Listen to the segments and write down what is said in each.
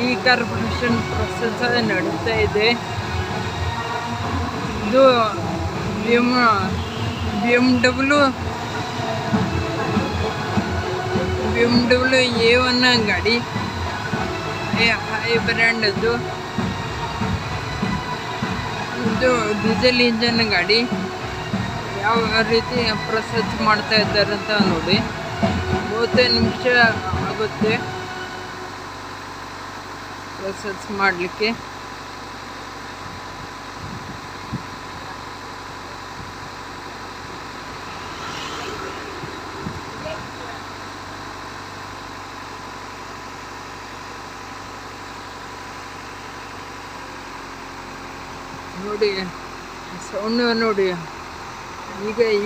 ಡಿಕಾರ್ಪೊರೇಷನ್ process ನಡೀತಾ ಇದೆ. ಇದು BMW A1 ಗಾಡಿ, ಹೈ ಬ್ರ್ಯಾಂಡ್ ಇದು ಡೀಸೆಲ್ ಇಂಜನ್ ಗಾಡಿ. ಯಾವ ರೀತಿ ಪ್ರೊಸೆಸ್ ಮಾಡ್ತಾ ಇದ್ದಾರೆ ಅಂತ ನೋಡಿ. 30 ನಿಮಿಷ ಆಗುತ್ತೆ ಪ್ರೊಸೆಸ್ ಮಾಡಲಿಕ್ಕೆ. ನೋಡಿ ಸೌಂಡ್ ನೋಡಿ,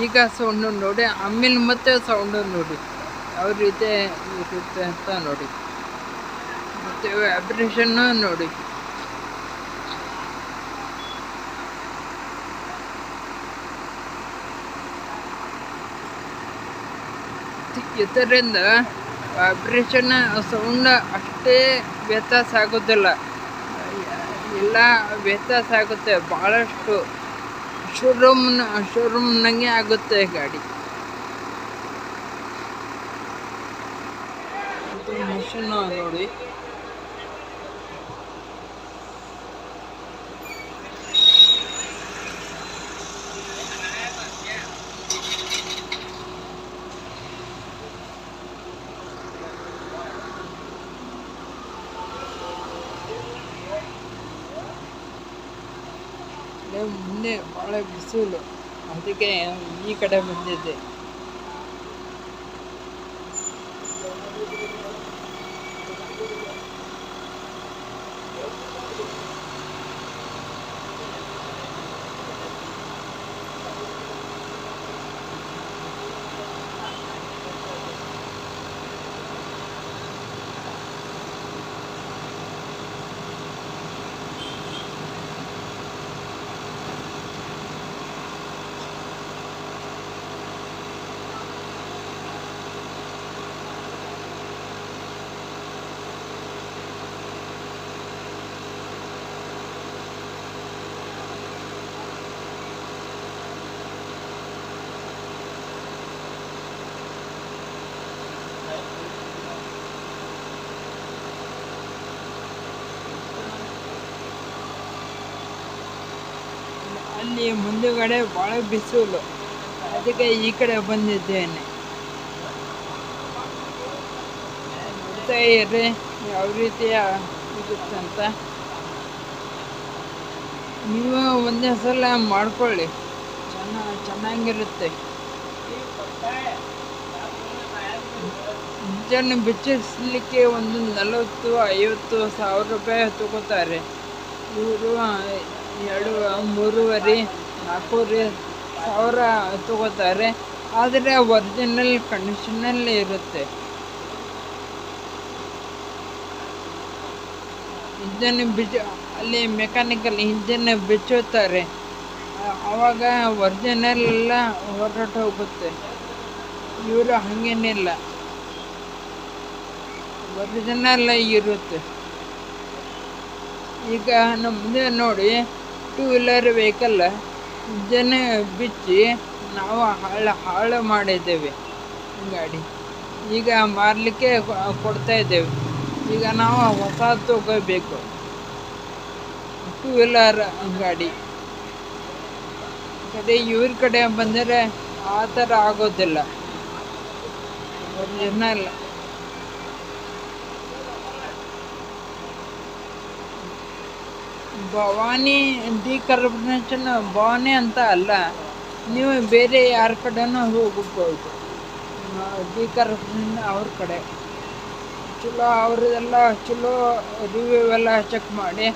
ಈಗ ಸೌಂಡ್ ನೋಡಿ, ಆಮೇಲೆ ಮತ್ತೆ ಸೌಂಡ್ ನೋಡಿ ಯಾವ ರೀತಿ ಇರುತ್ತೆ ಅಂತ ನೋಡಿ. ಮತ್ತೆ ವೈಬ್ರೇಷನ್ ನೋಡಿ. ಇದರಿಂದ ವೈಬ್ರೇಷನ್ ಸೌಂಡ್ ಅಷ್ಟೇ ವ್ಯತ್ಯಾಸ ಆಗೋದಿಲ್ಲ, ಎಲ್ಲ ವ್ಯತ್ಯಾಸ ಆಗುತ್ತೆ. ಭಾಳಷ್ಟು ಶೋರೂಮ್ನಂಗೆ ಆಗುತ್ತೆ ಗಾಡಿ. ಮಿಷನ್ ನೋಡಿ. ಮುಂದೆ ಭಾಳ ಬಿಸಿಲು, ಅದಕ್ಕೆ ಈ ಕಡೆ ಬಂದಿದ್ದೆ. ಅಲ್ಲಿ ಮುಂದುಗಡೆ ಭಾಳ ಬಿಸಿಲು, ಅದಕ್ಕೆ ಈ ಕಡೆ ಬಂದಿದ್ದೇನೆ. ನೋಡ್ತಾ ಇರ್ರಿ ಯಾವ ರೀತಿಯ ಇರುತ್ತಂತ. ನೀವು ಒಂದೇ ಸಲ ಮಾಡ್ಕೊಳ್ಳಿ, ಚೆನ್ನಾಗಿರುತ್ತೆ. ಇಂಜನ್ ಬಿಚ್ಚಿಸ್ಲಿಕ್ಕೆ ಒಂದು 40-50 ಸಾವಿರ ರೂಪಾಯಿ ತಗೋತಾರೆ. ಇವರು 2-3.5-4 ಸಾವಿರ ತಗೋತಾರೆ. ಆದರೆ ಒರಿಜಿನಲ್ ಕಂಡೀಷನಲ್ಲಿ ಇರುತ್ತೆ. ಇಂಜನ್ ಅಲ್ಲಿ ಮೆಕ್ಯಾನಿಕಲ್ ಇಂಜನ್ ಬಿಚ್ಚುತ್ತಾರೆ, ಆವಾಗ ಒರಿಜಿನಲ್ ಎಲ್ಲ ಹೊರಟು ಹೋಗುತ್ತೆ. ಇವರು ಹಾಗೇನಿಲ್ಲ, ಒರಿಜಿನಲ್ ಇರುತ್ತೆ. ಈಗ ನಮ್ಮದೇ ನೋಡಿ, 2 ವೀಲರ್ ವೆಹಿಕಲ್ ಇಂಜನ್ ಬಿಚ್ಚಿ ನಾವು ಹಾಳು ಮಾಡಿದ್ದೇವೆ ಗಾಡಿ. ಈಗ ಮಾರಲಿಕ್ಕೆ ಕೊಡ್ತಾ ಇದ್ದೇವೆ. ಈಗ ನಾವು ಹೊಸ ತಗೋಬೇಕು 2 ವೀಲರ್ ಗಾಡಿ. ಇವ್ರ ಕಡೆ ಬಂದರೆ ಆ ಥರ ಆಗೋದಿಲ್ಲ, ಒರಿಜಿನಲ್. ಭವಾನಿ ಡಿಕಾರ್ಪೊರೇಷನ್ ಭವಾನಿ ಅಂತ ಅಲ್ಲ, ನೀವು ಬೇರೆ ಯಾರ ಕಡೆನೂ ಹೋಗ್ಬೋದು. ಡಿಕಾರ್ಪೊರೇಷನ್ ಅವ್ರ ಕಡೆ ಚಲೋ, ಅವ್ರದ್ದೆಲ್ಲ ಚಲೋ ರಿವ್ಯೂ ಎಲ್ಲ ಚೆಕ್ ಮಾಡಿ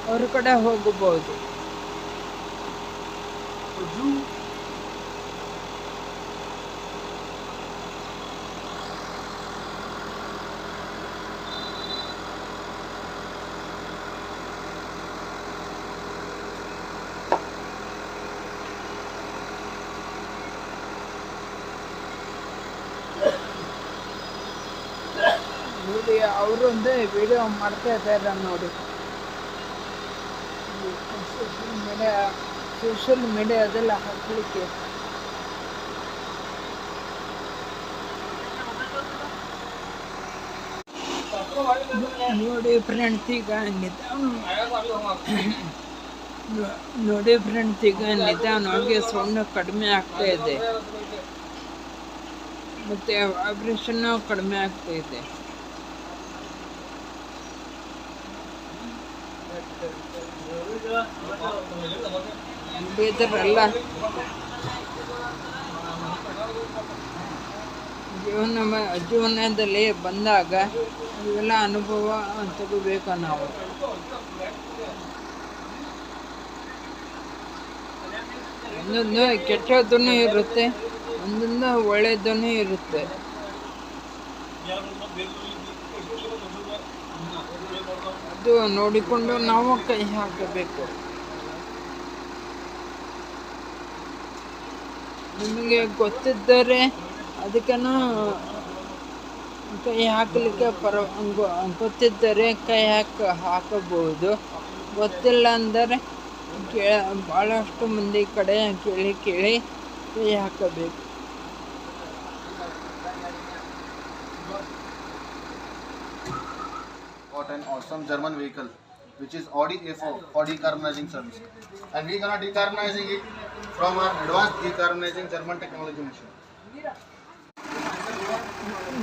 ಅವ್ರ ಕಡೆ ಹೋಗ್ಬೋದು. ನೋಡಿ ಅವರೊಂದು ವಿಡಿಯೋ ಮಾಡ್ತಾ ಇದ್ದಾರೆ ನೋಡಿ. ಸೋಷಿಯಲ್ ಮೀಡಿಯಾದೆಲ್ಲ ಹಾಕಲಿಕ್ಕೆ. ನೋಡಿ ಫ್ರೆಂಡ್ಸ್, ಈಗ ನಿಧಾನವಾಗಿ ಸೌಂಡ್ ಕಡಿಮೆ ಆಗ್ತಾ ಇದೆ, ಮತ್ತೆ ವೈಬ್ರೇಷನ್ ಕಡಿಮೆ ಆಗ್ತಾ ಇದೆ. ಇದರೆಲ್ಲ ಜೀವನದಲ್ಲಿ ಬಂದಾಗ ಇವೆಲ್ಲ ಅನುಭವ ತಗೋಬೇಕು ನಾವು. ಒಂದೊಂದು ಕೆಟ್ಟದ್ದೂ ಇರುತ್ತೆ, ಒಂದೊಂದು ಒಳ್ಳೆಯದೂ ಇರುತ್ತೆ. ಅದು ನೋಡಿಕೊಂಡು ನಾವು ಕೈ ಹಾಕಬೇಕು. ನಿಮಗೆ ಗೊತ್ತಿದ್ದರೆ ಅದಕ್ಕೇನು ಕೈ ಹಾಕಲಿಕ್ಕೆ ಗೊತ್ತಿದ್ದರೆ ಕೈ ಹಾಕಬಹುದು. ಗೊತ್ತಿಲ್ಲ ಅಂದರೆ ಭಾಳಷ್ಟು ಮಂದಿ ಕಡೆ ಕೇಳಿ ಕೈ ಹಾಕಬೇಕು. Got an awesome German vehicle which is Audi A4 for decarbonizing service, and we gonna decarbonizing it from our advanced decarbonizing German technology machine.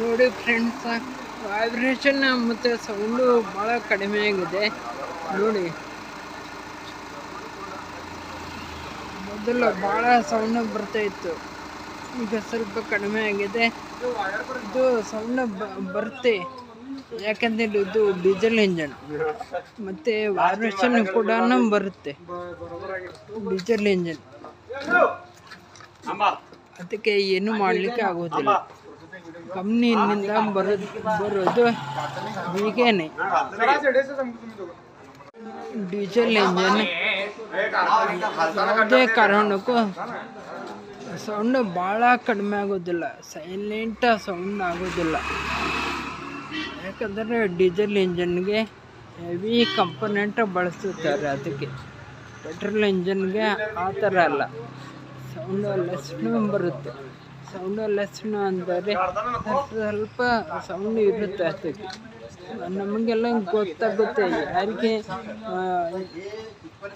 ನೋಡಿ ಫ್ರೆಂಡ್ಸ್, ವೈಬ್ರೇಷನ್ ಮತ್ತು ಸೌಂಡು ಭಾಳ ಕಡಿಮೆ ಆಗಿದೆ ನೋಡಿ. ಮೊದಲು ಭಾಳ ಸೌಂಡ್ ಬರ್ತಾ ಇತ್ತು, ಈಗ ಸ್ವಲ್ಪ ಕಡಿಮೆ ಆಗಿದೆ. ಇದು ಸೌಂಡ್ ಬರುತ್ತೆ ಯಾಕಂದರೆ ಇದು ಡೀಸೆಲ್ ಇಂಜನ್, ಮತ್ತು ವೈಬ್ರೇಷನ್ ಕೂಡ ಬರುತ್ತೆ ಡೀಸೆಲ್ ಇಂಜನ್. ಅದಕ್ಕೆ ಏನು ಮಾಡಲಿಕ್ಕೆ ಆಗೋದಿಲ್ಲ. ಕಂಪ್ನಿಯಿಂದ ಬರೋದು ಹೀಗೇನೆ. ಡೀಸೆಲ್ ಇಂಜನ್ ಯಾವುದೇ ಕಾರಣಕ್ಕೂ ಸೌಂಡ್ ಭಾಳ ಕಡಿಮೆ ಆಗೋದಿಲ್ಲ, ಸೈಲೆಂಟ್ ಸೌಂಡ್ ಆಗೋದಿಲ್ಲ. ಯಾಕಂದರೆ ಡೀಸೆಲ್ ಇಂಜನ್ಗೆ ಹೆವಿ ಕಂಪೋನೆಂಟ್ ಬಳಸುತ್ತಾರೆ. ಅದಕ್ಕೆ ಪೆಟ್ರೋಲ್ ಇಂಜನ್ಗೆ ಆ ಥರ ಅಲ್ಲ, ಸೌಂಡ್ ಲೆಸ್ನು ಬರುತ್ತೆ. ಸೌಂಡ್ ಲೆಸ್ನು ಅಂದರೆ ಸ್ವಲ್ಪ ಸೌಂಡ್ ಇರುತ್ತೆ. ಅದಕ್ಕೆ ನಮಗೆಲ್ಲ ಗೊತ್ತಾಗುತ್ತೆ. ಯಾರಿಗೆ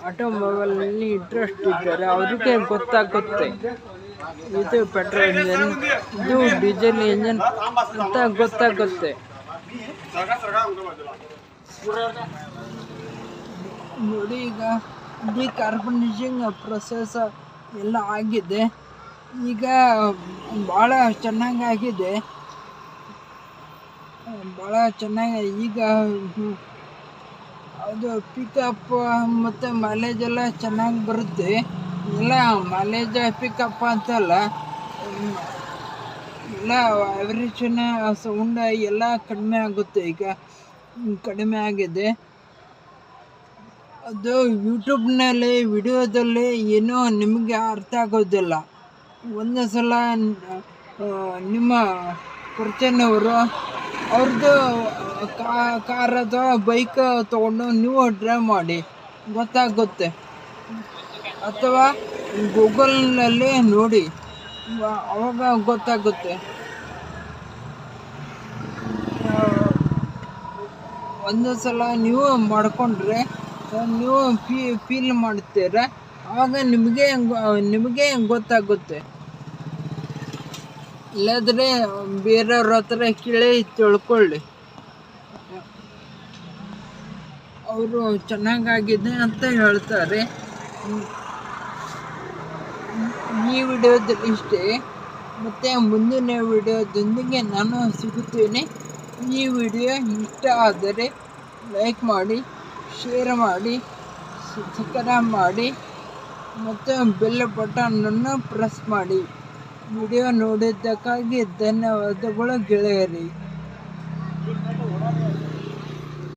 ಆಟೋಮೊಬೈಲಲ್ಲಿ ಇಂಟ್ರೆಸ್ಟ್ ಇದ್ದಾರೆ ಅವರಿಗೆ ಗೊತ್ತಾಗುತ್ತೆ ಇದು ಪೆಟ್ರೋಲ್ ಇಂಜನ್, ಇದು ಡೀಸೆಲ್ ಇಂಜನ್ ಅಂತ ಗೊತ್ತಾಗುತ್ತೆ. ನೋಡಿ, ಈಗ ಡಿಕಾರ್ಬನೈಸಿಂಗ್ ಪ್ರೊಸೆಸ್ ಎಲ್ಲ ಆಗಿದೆ. ಈಗ ಭಾಳ ಚೆನ್ನಾಗಿದೆ, ಭಾಳ ಚೆನ್ನಾಗಿ. ಈಗ ಅದು ಪಿಕಪ್ ಮತ್ತು ಮೈಲೇಜ್ ಎಲ್ಲ ಚೆನ್ನಾಗಿ ಬರುತ್ತೆ. ಎಲ್ಲ ಮೈಲೇಜ್ ಪಿಕಪ್ ಅಂತಲ್ಲ, ಎಲ್ಲ ವೈಬ್ರೇಷನ್ ಸೌಂಡ್ ಎಲ್ಲ ಕಡಿಮೆ ಆಗುತ್ತೆ. ಈಗ ಕಡಿಮೆ ಆಗಿದೆ. ಅದು ಯೂಟ್ಯೂಬ್ನಲ್ಲಿ ವಿಡಿಯೋದಲ್ಲಿ ಏನೋ ನಿಮಗೆ ಅರ್ಥ ಆಗೋದಿಲ್ಲ. ಒಂದು ಸಲ ನಿಮ್ಮ ಪರಿಚಯನವರು ಅವ್ರದ್ದು ಕಾರ್ ಅಥವಾ ಬೈಕ್ ತೊಗೊಂಡು ನೀವು ಡ್ರೈವ್ ಮಾಡಿ, ಗೊತ್ತಾಗುತ್ತೆ. ಅಥವಾ ಗೂಗಲ್ನಲ್ಲಿ ನೋಡಿ, ಅವಾಗ ಗೊತ್ತಾಗುತ್ತೆ. ಒಂದು ಸಲ ನೀವು ಮಾಡಿಕೊಂಡ್ರೆ ನೀವು ಫೀಲ್ ಮಾಡ್ತೀರ, ಆವಾಗ ನಿಮಗೆ ಗೊತ್ತಾಗುತ್ತೆ. ಇಲ್ಲಾದರೆ ಬೇರೆಯವ್ರ ಹತ್ರ ಕೇಳಿ ತಿಳ್ಕೊಳ್ಳಿ, ಅವರು ಚೆನ್ನಾಗಾಗಿದೆ ಅಂತ ಹೇಳ್ತಾರೆ. ಈ ವಿಡಿಯೋದಲ್ಲಿ ಇಷ್ಟೇ, ಮತ್ತು ಮುಂದಿನ ವಿಡಿಯೋದೊಂದಿಗೆ ನಾನು ಸಿಗುತ್ತೇನೆ. ಈ ವಿಡಿಯೋ ಇಷ್ಟ ಆದರೆ ಲೈಕ್ ಮಾಡಿ, ಶೇರ್ ಮಾಡಿ, ಸಬ್ಸ್ಕ್ರೈಬ್ ಮಾಡಿ ಮತ್ತು ಬೆಲ್ ಬಟನನ್ನು ಪ್ರೆಸ್ ಮಾಡಿ. ವಿಡಿಯೋ ನೋಡಿದ್ದಕ್ಕಾಗಿ ಧನ್ಯವಾದಗಳು ಗೆಳೆಯರಿ.